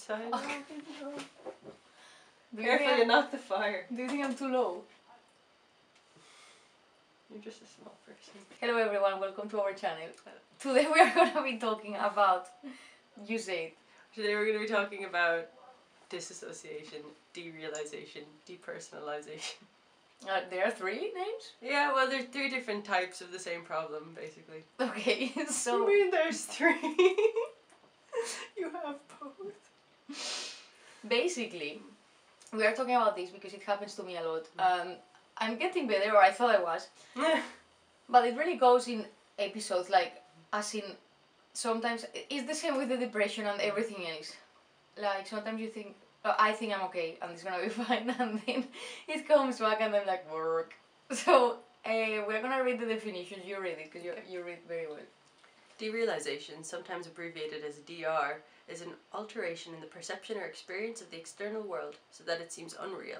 outside. Okay. Oh, Do you careful, think you knock the fire. do you think I'm too low? You're just a small person. Hello everyone, welcome to our channel. Today we are going to be talking about, you say it. Today we're going to be talking about dissociation, derealisation, depersonalisation. There are 3 names? Yeah, well, there's 3 different types of the same problem, basically. Okay, so... You mean there's 3? You have both. Basically, we are talking about this because it happens to me a lot. I'm getting better, or I thought I was. But it really goes in episodes, like, as in, sometimes, it's the same with the depression and everything else. Like, sometimes you think, oh, I think I'm okay, and it's gonna be fine, and then it comes back and I'm like, work. So, we're gonna read the definitions, you read it, because you read very well. Derealisation, sometimes abbreviated as DR, is an alteration in the perception or experience of the external world so that it seems unreal.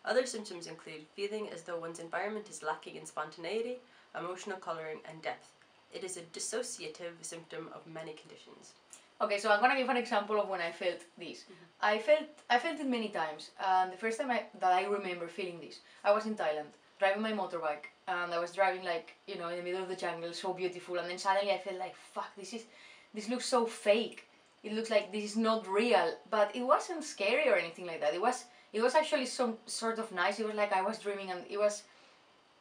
Other symptoms include feeling as though one's environment is lacking in spontaneity, emotional colouring and depth. It is a dissociative symptom of many conditions. Okay, so I'm gonna give an example of when I felt this. I felt it many times. The first time that I remember feeling this, I was in Thailand, driving my motorbike, and I was driving, like, you know, in the middle of the jungle, so beautiful, and then suddenly I felt like, fuck, this looks so fake. It looks like this is not real, but it wasn't scary or anything like that. It was actually some sort of nice. It was like I was dreaming, and it was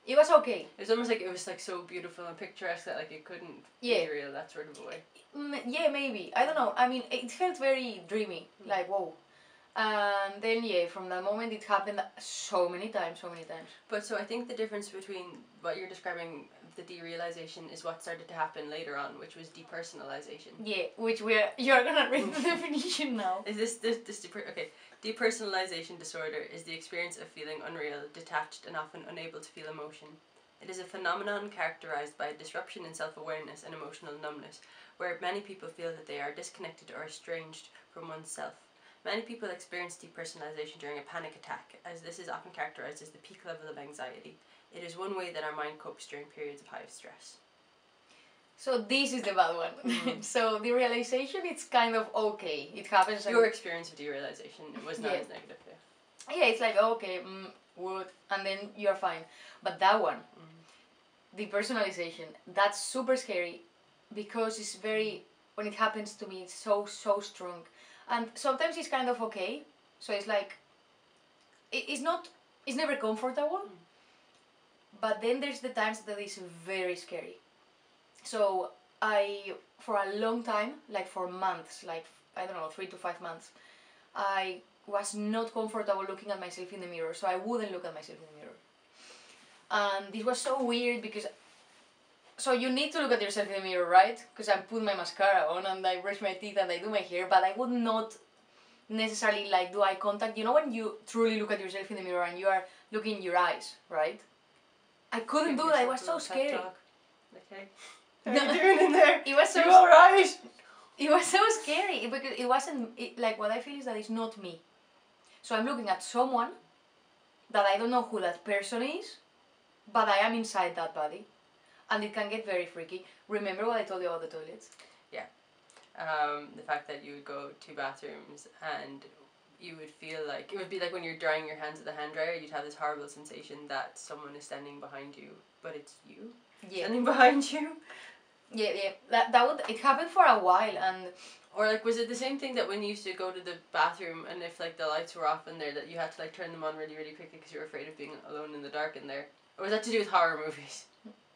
okay. It's almost like it was like so beautiful and picturesque that like it couldn't be real, that sort of a way. Yeah, maybe. I don't know. I mean, it felt very dreamy, like, whoa. And then, yeah, from that moment it happened so many times. But so I think the difference between what you're describing, the derealisation, is what started to happen later on, which was depersonalisation. Yeah, which you're gonna read the definition now. Is this okay? Depersonalisation disorder is the experience of feeling unreal, detached, and often unable to feel emotion. It is a phenomenon characterised by a disruption in self-awareness and emotional numbness, where many people feel that they are disconnected or estranged from oneself. Many people experience depersonalisation during a panic attack, as this is often characterised as the peak level of anxiety. It is one way that our mind copes during periods of high stress. So this is the bad one. So the realization, it's kind of okay. It happens. Your experience of derealisation was not as negative. Yeah, it's like, okay, would, and then you're fine. But that one, depersonalization, that's super scary because it's very, when it happens to me, it's so strong. And sometimes it's kind of okay. So it's like, it's never comfortable. But then there's the times that it's very scary. So for a long time, like for months, like, I don't know, 3 to 5 months, I was not comfortable looking at myself in the mirror, so I wouldn't look at myself in the mirror. And this was so weird because, so you need to look at yourself in the mirror, right? Because I put my mascara on and I brush my teeth and I do my hair, but I would not necessarily like do eye contact. You know when you truly look at yourself in the mirror and you are looking in your eyes, right? I couldn't do that, it was so scary. Okay. How are you doing in there? It was so you alright? It was so scary because it wasn't, like, what I feel is that it's not me. So I'm looking at someone that I don't know who that person is, but I am inside that body. And it can get very freaky. Remember what I told you about the toilets? Yeah. The fact that you would go to bathrooms and you would feel like, it would be like when you're drying your hands with a hand dryer, you'd have this horrible sensation that someone is standing behind you, but it's you standing behind you. Yeah. It happened for a while, and... Or like, was it the same thing that when you used to go to the bathroom and if like the lights were off in there that you had to like turn them on really quickly because you were afraid of being alone in the dark in there? Or was that to do with horror movies?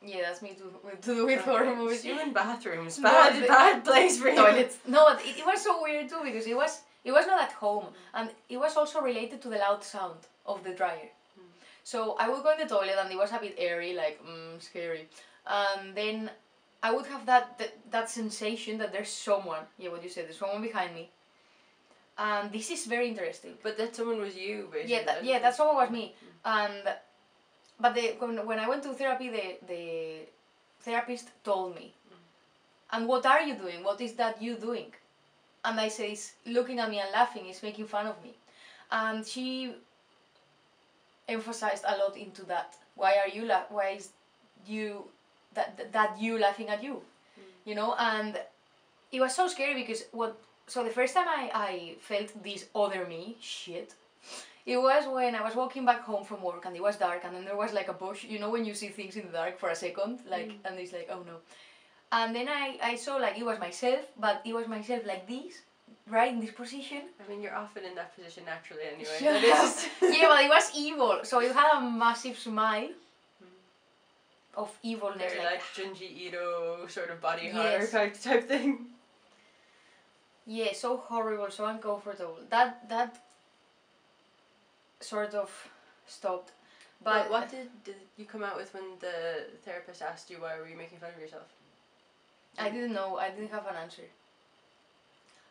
Yeah, that's me to do with horror movies. You in bathrooms, bad place for you. Toilets. No, it was so weird too because it was not at home, and it was also related to the loud sound of the dryer. So I would go in the toilet and it was a bit airy, like scary, and then I would have that sensation that there's someone. Yeah, what you said, there's someone behind me, and this is very interesting. But that someone was you, basically. Yeah, that someone was me, but when I went to therapy, the therapist told me, and what are you doing? What is that you doing? And I say, it's looking at me and laughing, it's making fun of me. And she emphasized a lot into that. Why is you that you laughing at you? You know, and it was so scary because so the first time I felt this other me shit, it was when I was walking back home from work and it was dark and then there was like a bush. You know when you see things in the dark for a second, like, and it's like, oh no. And then I saw like it was myself, but it was myself like this, right in this position. I mean, you're often in that position naturally anyway. Yeah, but it was evil. So it had a massive smile of evilness. Very like Junji Ito sort of body horror Yes. type thing. Yeah, so horrible, so uncomfortable. That sort of stopped. But what did you come out with when the therapist asked you why were you making fun of yourself? I didn't know. I didn't have an answer.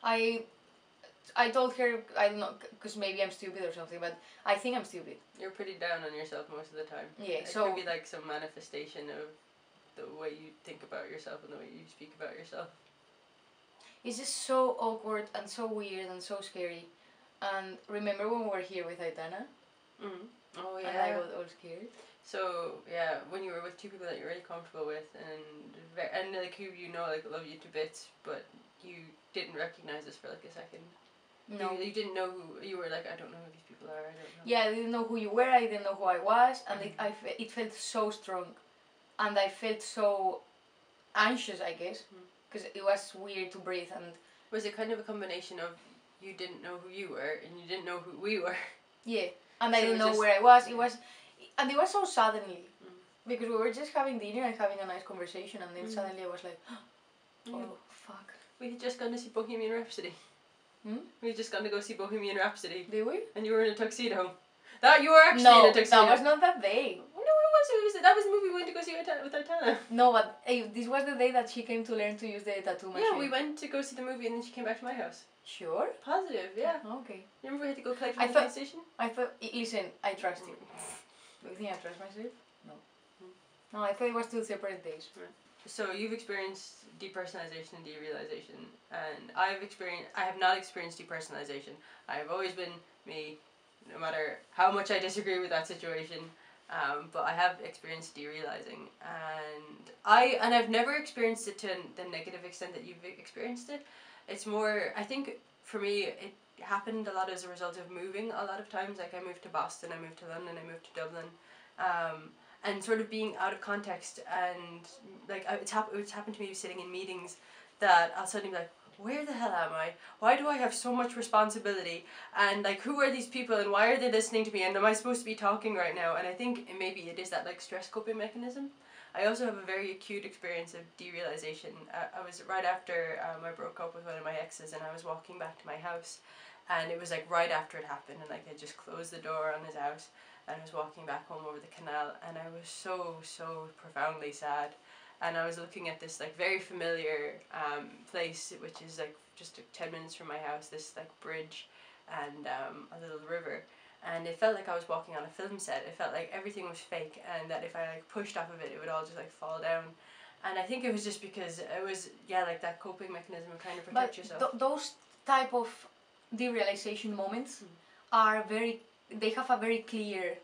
I told her, I don't know, because maybe I'm stupid or something, but I think I'm stupid. You're pretty down on yourself most of the time. Yeah, it so... could be like some manifestation of the way you think about yourself and the way you speak about yourself. It's just so awkward and so weird and so scary. And remember when we were here with Aida? Oh yeah. And I got all scared. So yeah, when you were with two people that you're really comfortable with and like who you know like love you to bits, but you didn't recognize this for like a second. No. You didn't know who you were. Like, I don't know who these people are. I don't know. Yeah, I didn't know who you were. I didn't know who I was, and it felt so strong, and I felt so anxious, I guess, because it was weird to breathe. And was it kind of a combination of you didn't know who you were and you didn't know who we were? Yeah, and I didn't know where I was. It was so suddenly because we were just having dinner and having a nice conversation, and then suddenly I was like, oh fuck. We had just gone to see Bohemian Rhapsody. We had just gone to go see Bohemian Rhapsody. Did we? And you were in a tuxedo. You were actually in a tuxedo. No, that was not that day. No, it was. That was the movie we went to go see with Aida. No, but this was the day that she came to learn to use the tattoo machine. Yeah, we went to go see the movie and then she came back to my house. Sure? Positive, yeah. Okay. Remember we had to go collect from the police station? Listen, I trust you. Do you think I trust myself? No. No, I thought it was 2 separate days. Right. So you've experienced depersonalization and derealisation, and I have not experienced depersonalization. I have always been me, no matter how much I disagree with that situation. But I have experienced derealising, and I've never experienced it to the negative extent that you've experienced it. It's more, I think for me it happened a lot as a result of moving a lot of times. Like I moved to Boston, I moved to London, I moved to Dublin. And sort of being out of context, and like it's happened to me sitting in meetings that I'll suddenly be like, where the hell am I? Why do I have so much responsibility? And like, who are these people and why are they listening to me? And am I supposed to be talking right now? And I think maybe it is that like stress coping mechanism. I also have a very acute experience of derealisation. I was right after I broke up with one of my exes, and I was walking back to my house, and it was like right after it happened, and like I just closed the door on his house. And I was walking back home over the canal, and I was so profoundly sad. And I was looking at this like very familiar place, which is like just 10 minutes from my house, this like bridge and a little river. And it felt like I was walking on a film set. It felt like everything was fake, and that if I like pushed off of it, it would all just like fall down. And I think it was just because it was, like that coping mechanism of trying to protect yourself. Those type of derealization moments are they have a very clear,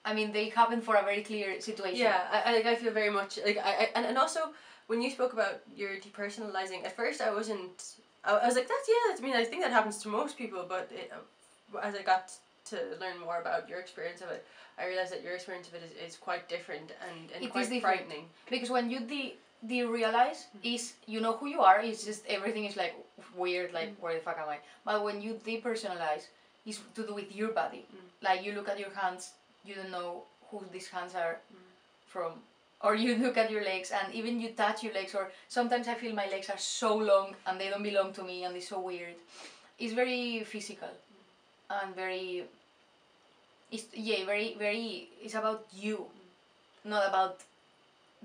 they happen for a very clear situation. Yeah, I feel very much, like, and also, when you spoke about your depersonalizing, at first I was like, I think that happens to most people, but as I got to learn more about your experience of it, I realized that your experience of it is quite different and quite frightening. Because when you derealize, is you know who you are, it's just everything is like weird, like where the fuck am I? But when you depersonalize, it's to do with your body. Like you look at your hands, you don't know who these hands are from. Or you look at your legs and even you touch your legs, or sometimes I feel my legs are so long and they don't belong to me and it's so weird. It's very physical and very, it's about you, not about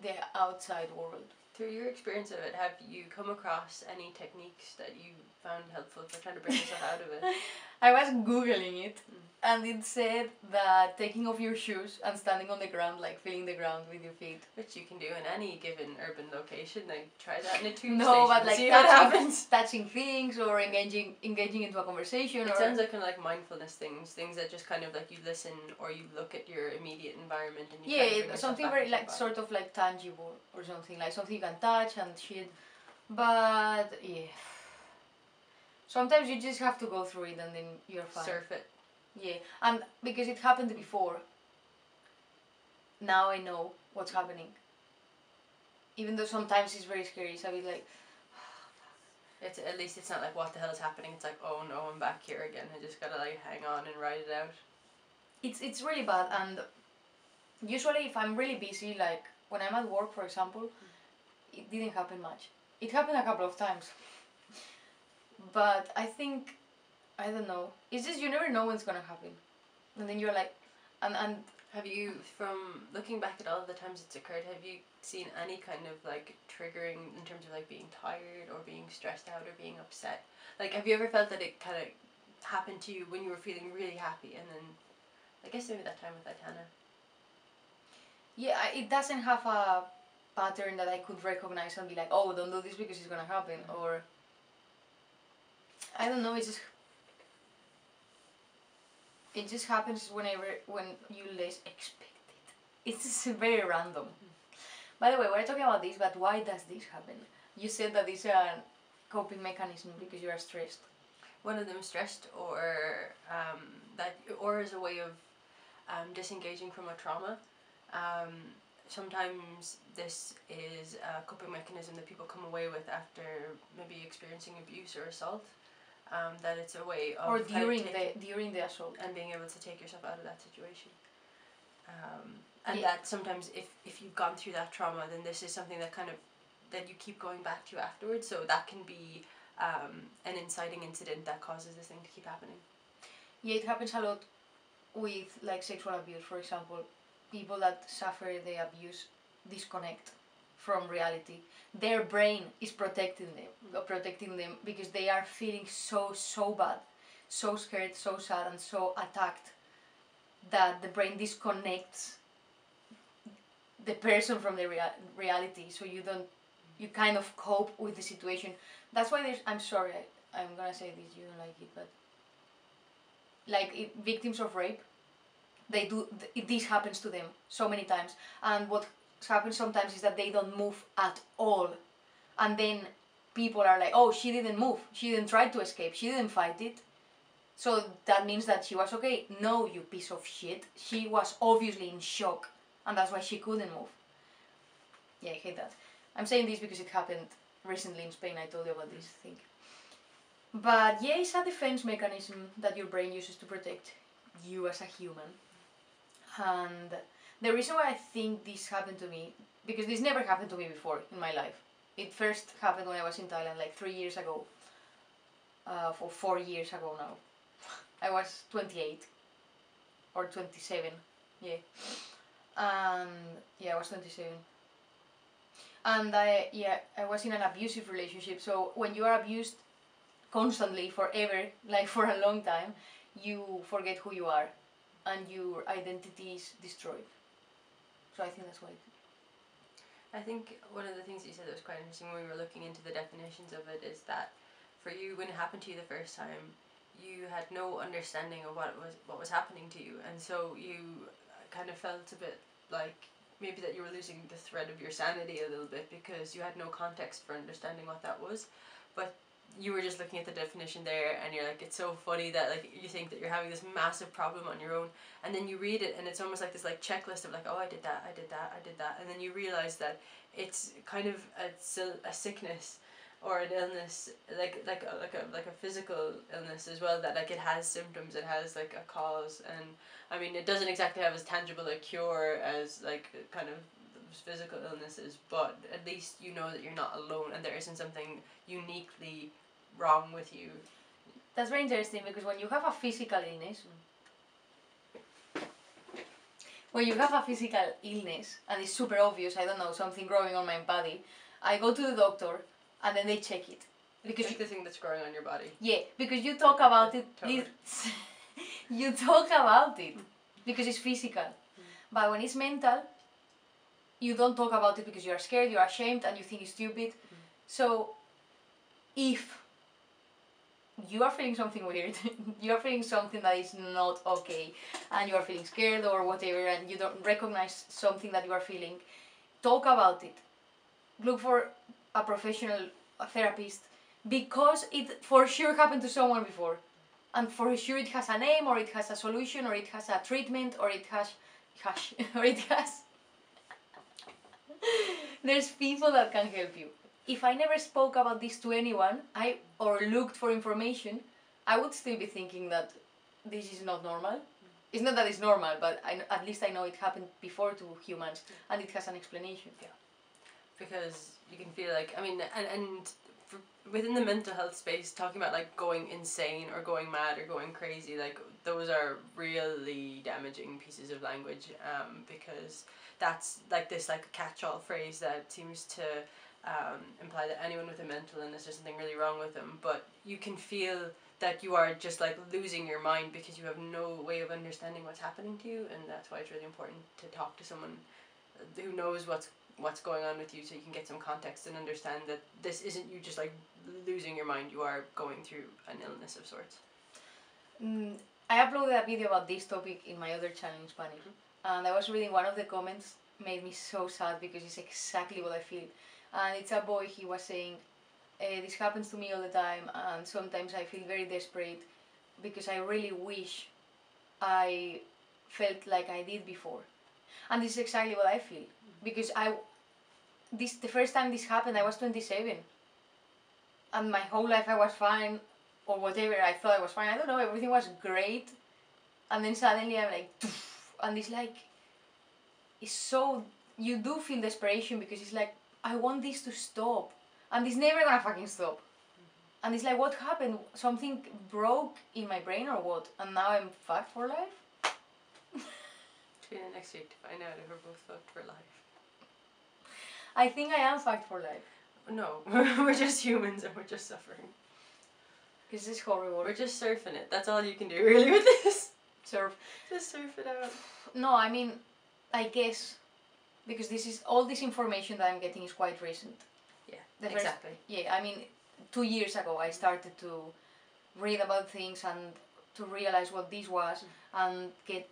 the outside world. Through your experience of it, have you come across any techniques that you found helpful for trying to bring yourself out of it? I was Googling it, and it said that taking off your shoes and standing on the ground, like feeling the ground with your feet. Which you can do in any given urban location. Like try that in a tube No, station. but like see what happens. Touching things or engaging into a conversation. It sounds like kind of like mindfulness things that just kind of like you listen or you look at your immediate environment and you try to bring yourself something back very into like the sort of like tangible or something, like something you can touch and shit. But yeah, sometimes you just have to go through it and then you're fine. Surf it. Yeah, and because it happened before, now I know what's happening. Even though sometimes it's very scary, it's a bit like, It's at least it's not like what the hell is happening. It's like, oh no, I'm back here again. I just gotta like hang on and ride it out. it's really bad. And usually if I'm really busy, like when I'm at work, for example, it didn't happen much. It happened a couple of times. But I think, I don't know, it's just you never know when it's gonna happen. And then you're like, and Have you, from looking back at all the times it's occurred, have you seen any kind of like triggering in terms of like being tired or being stressed out or being upset? Like, have you ever felt that it kind of happened to you when you were feeling really happy, and then I guess maybe that time with Aitana? yeah, it doesn't have a pattern that I could recognize and be like, oh, don't do this because it's gonna happen. Or, I don't know, it just happens when you least expect it. It's just very random. By the way, we're talking about this, but why does this happen? You said that it's a coping mechanism because you are stressed. One of them stressed, or or as a way of disengaging from a trauma. Sometimes this is a coping mechanism that people come away with after maybe experiencing abuse or assault. That it's a way of or during the assault and being able to take yourself out of that situation. And yeah. that sometimes if you've gone through that trauma, then this is something that kind of that you keep going back to afterwards. So that can be an inciting incident that causes this thing to keep happening. Yeah, it happens a lot with like sexual abuse, for example. People that suffer the abuse disconnect from reality. Their brain is protecting them because they are feeling so bad, so scared, so sad, and so attacked that the brain disconnects the person from the reality. So you kind of cope with the situation. That's why I'm sorry, I'm gonna say this, you don't like it, but like victims of rape, this happens to them so many times, and what happens sometimes is that they don't move at all, and then people are like, oh, she didn't move, she didn't try to escape, she didn't fight it, so that means that she was okay. No, you piece of shit, she was obviously in shock, and that's why she couldn't move. Yeah, I hate that. I'm saying this because it happened recently in Spain. I told you about this thing. But yeah, it's a defense mechanism that your brain uses to protect you as a human. And the reason why I think this happened to me, because this never happened to me before in my life. It first happened when I was in Thailand, like 3 years ago. Or 4 years ago now. I was 28 or 27, yeah. And yeah, I was 27. And I was in an abusive relationship. So when you are abused constantly, forever, like for a long time, you forget who you are, and your identity is destroyed. So I think that's why. I think one of the things you said that was quite interesting when we were looking into the definitions of it is that for you, when it happened to you the first time, you had no understanding of what was happening to you, and so you kind of felt a bit like maybe that you were losing the thread of your sanity a little bit because you had no context for understanding what that was. But you were just looking at the definition there, and you're like, it's so funny that like you think that you're having this massive problem on your own, and then you read it and it's almost like this like checklist of like, oh, I did that, and then you realize that it's kind of a sickness or an illness, like a physical illness as well, that like it has symptoms, it has like a cause, and I mean it doesn't exactly have as tangible a cure as like kind of physical illnesses, but at least you know that you're not alone and there isn't something uniquely wrong with you. That's very interesting, because when you have a physical illness, and it's super obvious, I don't know, something growing on my body, I go to the doctor and then they check it. Because like the thing that's growing on your body. Yeah, because you talk about it. You talk about it because it's physical. But when it's mental, you don't talk about it because you are scared, you are ashamed, and you think it's stupid. So, if you are feeling something weird, you are feeling something that is not okay, and you are feeling scared or whatever, and you don't recognize something that you are feeling, talk about it. Look for a professional a therapist because it for sure happened to someone before. And for sure it has a name, or it has a solution, or it has a treatment, or it has or it has there's people that can help you. If I never spoke about this to anyone, or looked for information, I would still be thinking that this is not normal. It's not that it's normal, but at least I know it happened before to humans, and it has an explanation. Yeah. Because you can feel like, I mean, and within the mental health space, talking about like going insane or going mad or going crazy, like those are really damaging pieces of language, because that's like this like catch-all phrase that seems to imply that anyone with a mental illness, there's something really wrong with them, but you can feel that you are just like losing your mind because you have no way of understanding what's happening to you, and that's why it's really important to talk to someone who knows what's going on with you, so you can get some context and understand that this isn't you just like losing your mind, you are going through an illness of sorts. I uploaded a video about this topic in my other channel in Spanish, and I was reading one of the comments, made me so sad because it's exactly what I feel. And it's a boy, he was saying, this happens to me all the time, and sometimes I feel very desperate because I really wish I felt like I did before. And this is exactly what I feel, because the first time this happened I was 27, and my whole life I was fine, or whatever, I thought I was fine, I don't know, everything was great, and then suddenly I'm like, and it's like, it's so, you do feel desperation because it's like, I want this to stop, and it's never gonna fucking stop. And it's like, what happened? Something broke in my brain or what? And now I'm fucked for life? Tune in next week to find out if we're both fucked for life. I think I am fucked for life. No, we're just humans and we're just suffering. This is horrible. We're just surfing it. That's all you can do really with this. Surf. Just surf it out. No, I mean, I guess, because all this information that I'm getting is quite recent. Yeah, exactly. I mean, 2 years ago I started to read about things and to realize what this was and get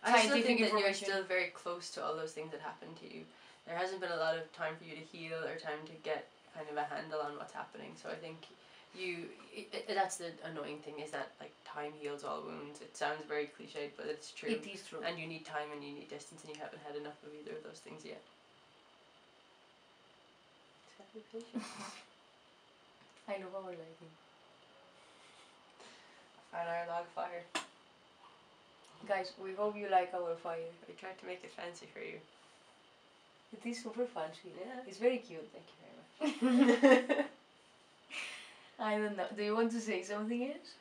scientific think information. that you're still very close to all those things that happened to you. There hasn't been a lot of time for you to heal or time to get kind of a handle on what's happening. So I think that's the annoying thing, is that like time heals all wounds. It sounds very cliched, but it's true. It is true. And you need time and you need distance, and you haven't had enough of either of those things yet. I love our lighting. And our log fire. Guys, we hope you like our fire. We tried to make it fancy for you. It is super fancy. Yeah. It's very cute. Thank you very much. I don't know. Do you want to say something else?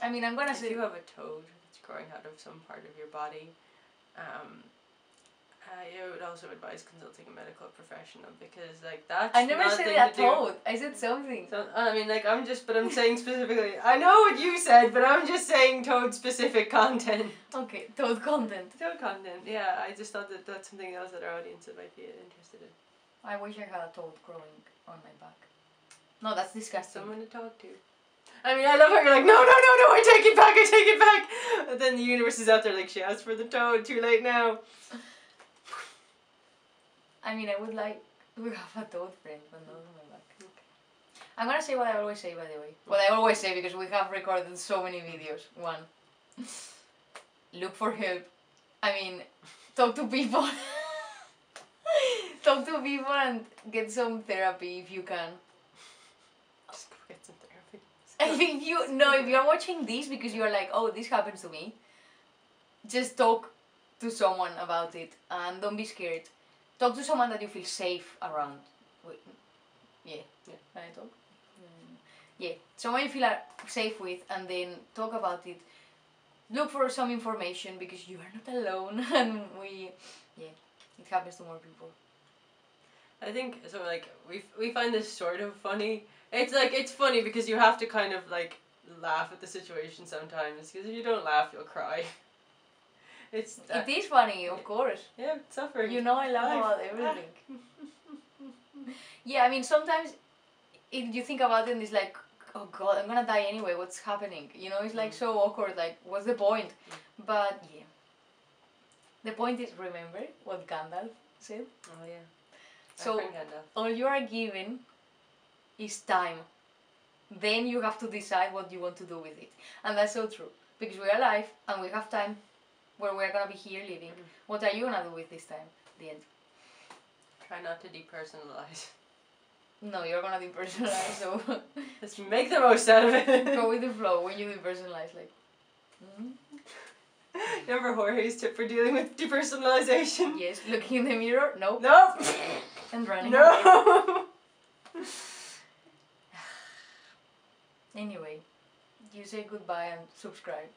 I mean, I'm gonna say. If you have a toad that's growing out of some part of your body, I would also advise consulting a medical professional, because like that's. I never said a toad. I said something. So, I mean, like I'm saying specifically. I know what you said, but I'm just saying toad specific content. Okay, toad content. Toad content. Yeah, I just thought that that's something else that our audience might be interested in. I wish I had a toad growing on my back. No, that's disgusting. Someone to talk to. I mean, I love how you're like, no, I take it back. But then the universe is out there like, she asked for the toad, too late now. I mean, I would like to have a toad friend, but not on my back. Okay. I'm gonna say what I always say, by the way. What I always say, because we have recorded so many videos. 1. Look for help. I mean, talk to people. Talk to people and get some therapy if you can. Just go get some therapy. If you're watching this because you're like, oh, this happens to me, just talk to someone about it and don't be scared. Talk to someone that you feel safe around. Wait, yeah. Can I talk? Yeah, someone you feel safe with, and then talk about it. Look for some information because you are not alone, and it happens to more people. I think so. Like we find this sort of funny. It's like it's funny because you have to kind of like laugh at the situation sometimes, because if you don't laugh, you'll cry. It is funny, of course. Yeah, suffering. You know, I laugh about everything. Yeah, I mean, sometimes if you think about it, and it's like, oh god, I'm gonna die anyway. What's happening? You know, it's like so awkward. Like, what's the point? But yeah, the point is, remember what Gandalf said. Oh yeah. So all you are given is time. Then you have to decide what you want to do with it. And that's so true. Because we're alive and we have time where we're going to be here living. What are you going to do with this time? The end. Try not to depersonalize. No, you're going to depersonalize, so... Let's make the most out of it. Go with the flow when you depersonalize, like... Remember Jorge's tip for dealing with depersonalization? Yes, looking in the mirror, no. No! And running away. No! Anyway, you say goodbye and subscribe.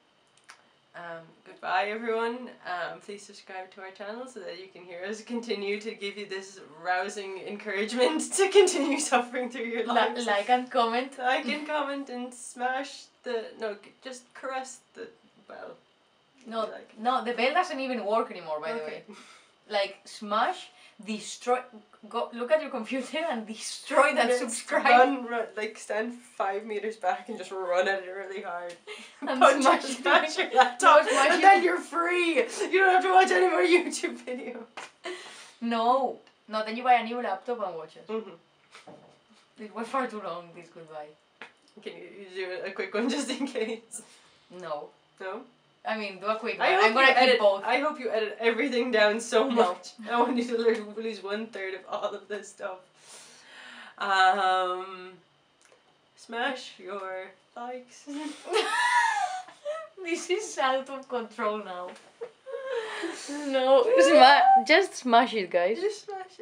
Goodbye everyone. Please subscribe to our channel so that you can hear us continue to give you this rousing encouragement to continue suffering through your lives. Like and comment. Like and comment and smash the... No, just caress the bell. No, Like. no, the bell doesn't even work anymore, by the way. Like, smash, destroy, go look at your computer and destroy that subscribe. Run, like stand 5 meters back and just run at it really hard. And smash your laptop, No, smash and then you're free. You don't have to watch any more YouTube videos. No, then you buy a new laptop and watch it. Mm-hmm. It was far too long, this goodbye. Can you do a quick one just in case? No. No? I mean, do a quick one. I'm gonna edit both. I hope you edit everything down so No. much. I want you to lose 1/3 of all of this stuff. Smash your likes. This is out of control now. No, just smash it, guys. Just smash it.